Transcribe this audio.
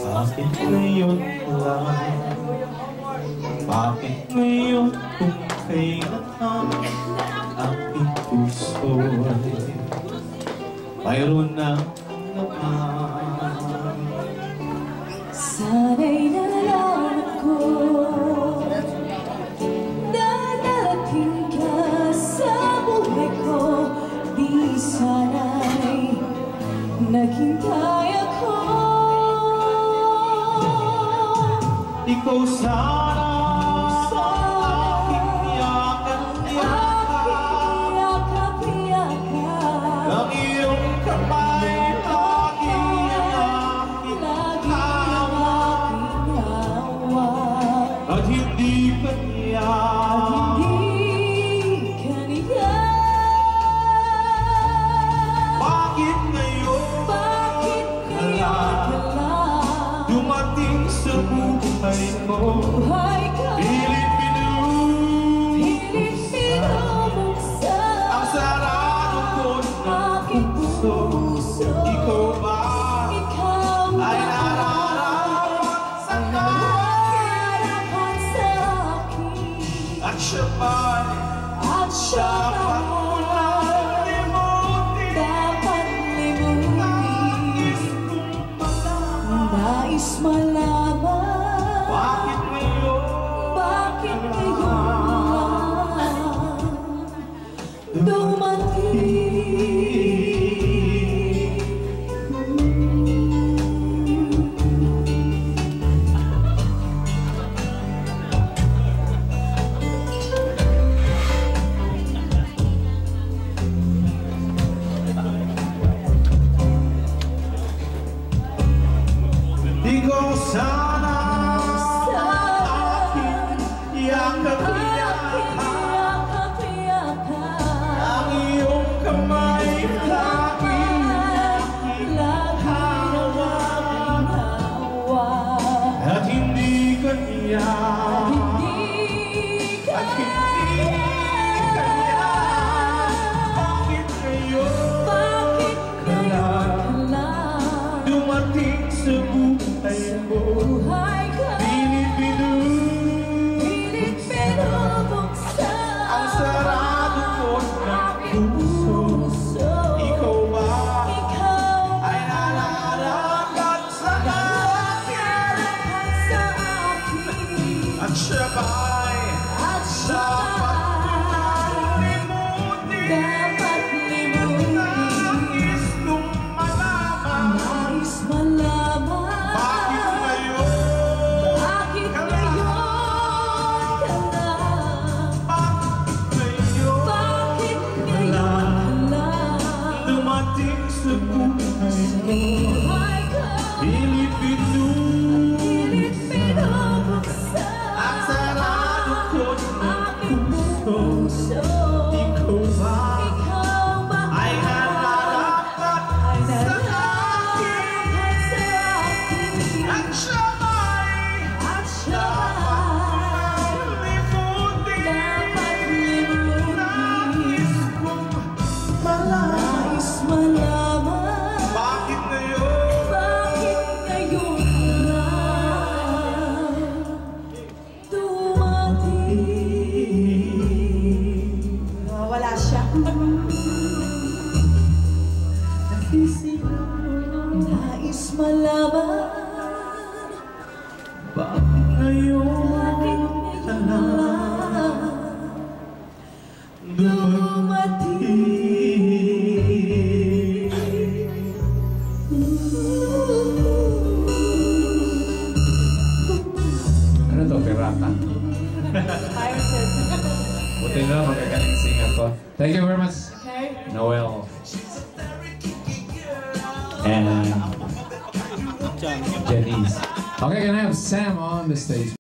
Bakit ngayon lang? Bakit ngayon kung kailan ang aking puso mayroon na naman? Sana'y nalaman ko na darating ka sa buhay ko. Di sana'y naghintay ako. Ikaw sana aking yakap-yakap, ang iyong kamay laging aking hawak, at hindi kanya. Bakit ngayon ka lang dumating sa buhay ko? Pilit binubuksan ang sarado ko ng puso. Ikaw ba ay nararapat sa akin? At siya ba'y dapat mo lang limutin? Nais malaman bakit ngayon lang dumating? Ikaw sana aking yakap-yakap, ang iyong kamay laging hawak, at hindi kanya. Bakit ngayon ka lang dumating sa buhay ko? Pilit binubuksan ang sarado ko ng puso. Ikaw ba ay nararapat sa akin? At siya ba'y dapat kong limutin? Nais kong malaman bakit ngayon ka lang dumating sa buhay ko? Pilit binubuksan ang sarado ko ng puso. Ikaw ba ay nararapat sa akin? At siya ba'y dapat limutin? Nais kong malaman bakit ngayon lang dumating? Wala siya. Nais malaman bakit ngayon ka lang dumating? Ano to, pirata? Buti na, magagaling singer ko. Thank you very much, Noel. And Janice. Okay, can I have Sam on the stage?